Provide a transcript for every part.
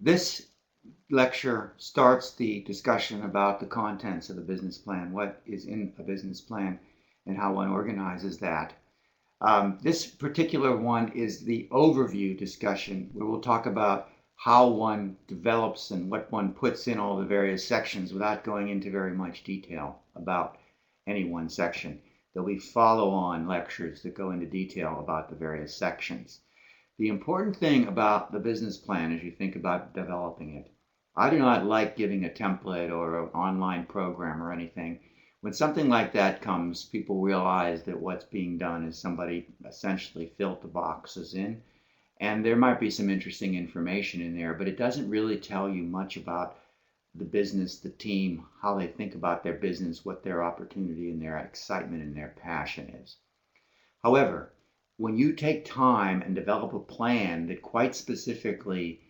This lecture starts the discussion about the contents of the business plan, what is in a business plan, and how one organizes that. This particular one is the overview discussion, where we'll talk about how one develops and what one puts in all the various sections without going into very much detail about any one section. There'll be follow-on lectures that go into detail about the various sections. The important thing about the business plan as you think about developing it, I do not like giving a template or an online program or anything. When something like that comes, people realize that what's being done is somebody essentially filled the boxes in, and there might be some interesting information in there, but it doesn't really tell you much about the business, the team, how they think about their business, what their opportunity and their excitement and their passion is. However, when you take time and develop a plan that quite specifically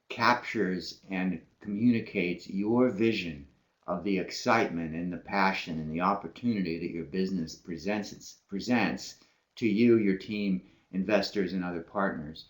captures and communicates your vision of the excitement and the passion and the opportunity that your business presents to you, your team, investors, and other partners,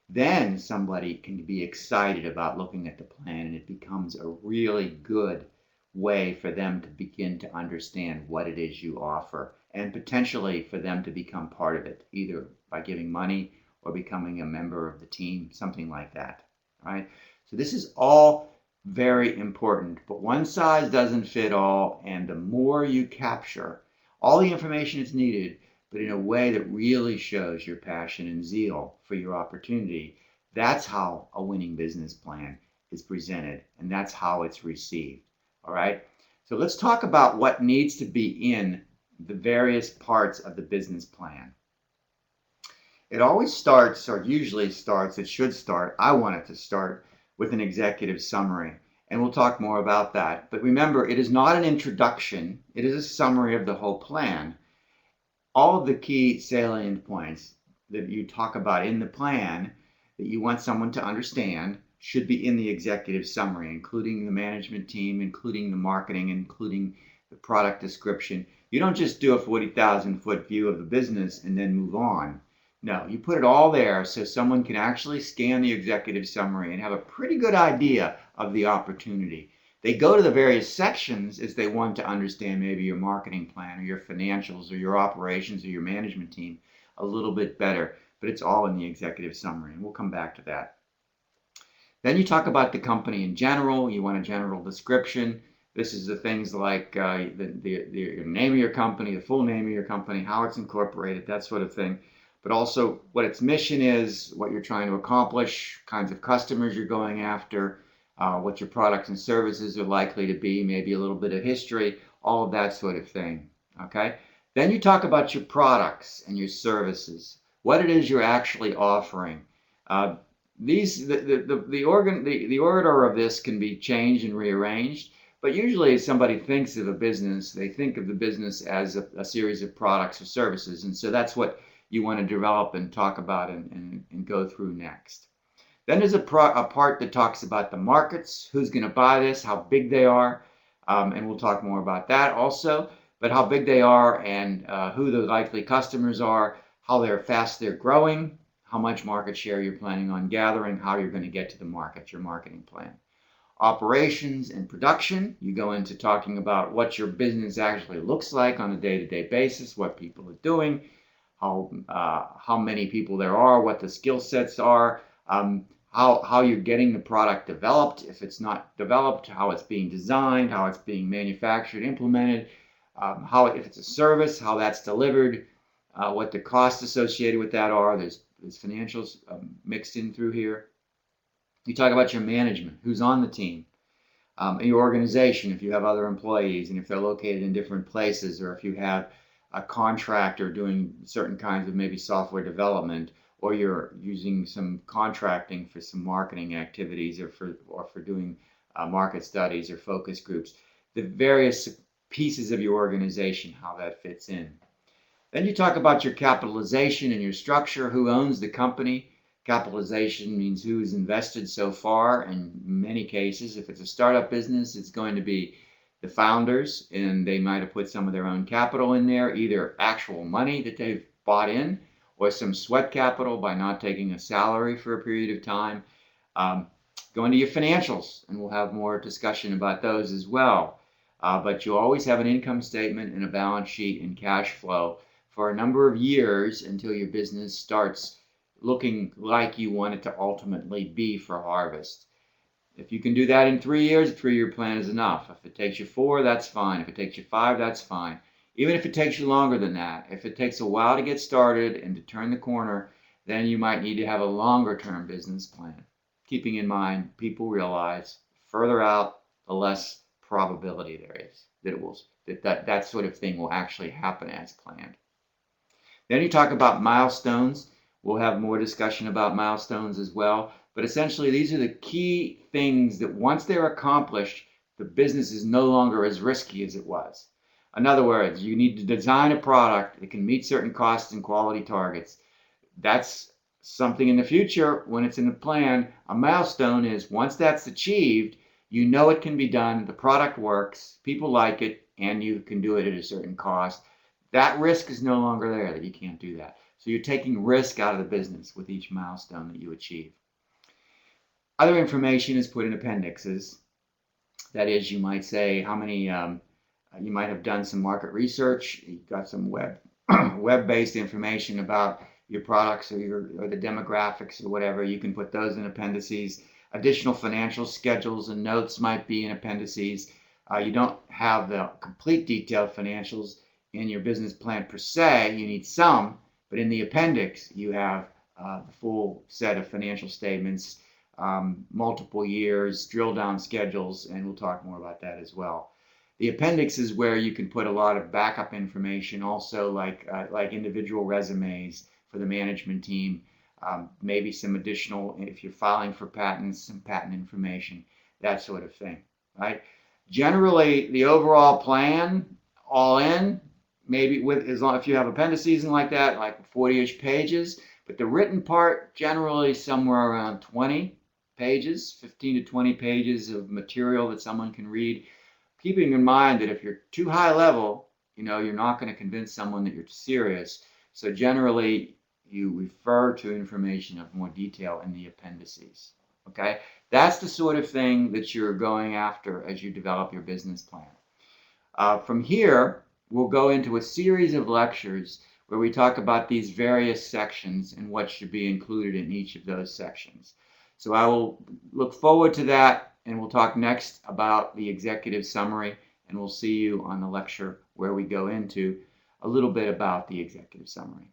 then somebody can be excited about looking at the plan, and it becomes a really good way for them to begin to understand what it is you offer, and potentially for them to become part of it, either by giving money or becoming a member of the team, something like that. All right? So this is all very important, but one size doesn't fit all, and the more you capture all the information that's needed, but in a way that really shows your passion and zeal for your opportunity, that's how a winning business plan is presented, and that's how it's received. All right? So let's talk about what needs to be in the various parts of the business plan. It always starts, or usually starts, it should start, I want it to start with an executive summary. And we'll talk more about that. But remember, it is not an introduction, it is a summary of the whole plan. All of the key salient points that you talk about in the plan that you want someone to understand should be in the executive summary, including the management team, including the marketing, including the product description. You don't just do a 40,000-foot view of the business and then move on. No, you put it all there so someone can actually scan the executive summary and have a pretty good idea of the opportunity. They go to the various sections as they want to understand maybe your marketing plan or your financials or your operations or your management team a little bit better, but it's all in the executive summary, and we'll come back to that. Then you talk about the company in general. You want a general description. This is the things like the name of your company, the full name of your company, how it's incorporated, that sort of thing. But also what its mission is, what you're trying to accomplish, kinds of customers you're going after, what your products and services are likely to be, maybe a little bit of history, all of that sort of thing. Okay? Then you talk about your products and your services, what it is you're actually offering. The order of this can be changed and rearranged, but usually as somebody thinks of a business, they think of the business as a series of products or services, and so that's what you want to develop and talk about and go through next. Then there's a part that talks about the markets, who's going to buy this, how big they are, and we'll talk more about that also, but how big they are and who the likely customers are, how fast they're growing, how much market share you're planning on gathering, how you're going to get to the market, your marketing plan. Operations and production, you go into talking about what your business actually looks like on a day-to-day basis, what people are doing, how many people there are, what the skill sets are, how you're getting the product developed, if it's not developed, how it's being designed, how it's being manufactured, implemented, if it's a service, how that's delivered, what the costs associated with that are. There's financials mixed in through here. You talk about your management, who's on the team, your organization, if you have other employees and if they're located in different places, or if you have a contractor doing certain kinds of maybe software development, or you're using some contracting for some marketing activities, or for doing market studies or focus groups, the various pieces of your organization, how that fits in. Then you talk about your capitalization and your structure, who owns the company. Capitalization means who's invested so far. In many cases, if it's a startup business, it's going to be the founders, and they might have put some of their own capital in there, either actual money that they've bought in, or some sweat capital by not taking a salary for a period of time. Go into your financials, and we'll have more discussion about those as well. But you always have an income statement and a balance sheet and cash flow for a number of years until your business starts looking like you want it to ultimately be for harvest. If you can do that in 3 years, a 3-year plan is enough. If it takes you 4, that's fine. If it takes you 5, that's fine. Even if it takes you longer than that, if it takes a while to get started and to turn the corner, then you might need to have a longer term business plan. Keeping in mind, people realize further out, the less probability there is that it will, that sort of thing will actually happen as planned. Then you talk about milestones. We'll have more discussion about milestones as well. But essentially, these are the key things that once they're accomplished, the business is no longer as risky as it was. In other words, you need to design a product that can meet certain costs and quality targets. That's something in the future when it's in the plan. A milestone is once that's achieved, you know it can be done, the product works, people like it, and you can do it at a certain cost. That risk is no longer there, that you can't do that. So you're taking risk out of the business with each milestone that you achieve. Other information is put in appendixes. That is, you might say how many, you might have done some market research, you've got some web-based information about your products or the demographics or whatever. You can put those in appendices. Additional financial schedules and notes might be in appendices. You don't have the complete detailed financials in your business plan per se. You need some, but in the appendix you have the full set of financial statements, multiple years, drill down schedules, and we'll talk more about that as well. The appendix is where you can put a lot of backup information, also like individual resumes for the management team, maybe some additional, if you're filing for patents, some patent information, that sort of thing, right? Generally, the overall plan, all in, maybe with as long if you have appendices and like that, like 40-ish pages, but the written part generally somewhere around 20 pages, 15 to 20 pages of material that someone can read. Keeping in mind that if you're too high level, you're not going to convince someone that you're serious. So generally, you refer to information of more detail in the appendices. Okay, that's the sort of thing that you're going after as you develop your business plan. From here, we'll go into a series of lectures where we talk about these various sections and what should be included in each of those sections. So I will look forward to that, and we'll talk next about the executive summary, and we'll see you on the lecture where we go into a little bit about the executive summary.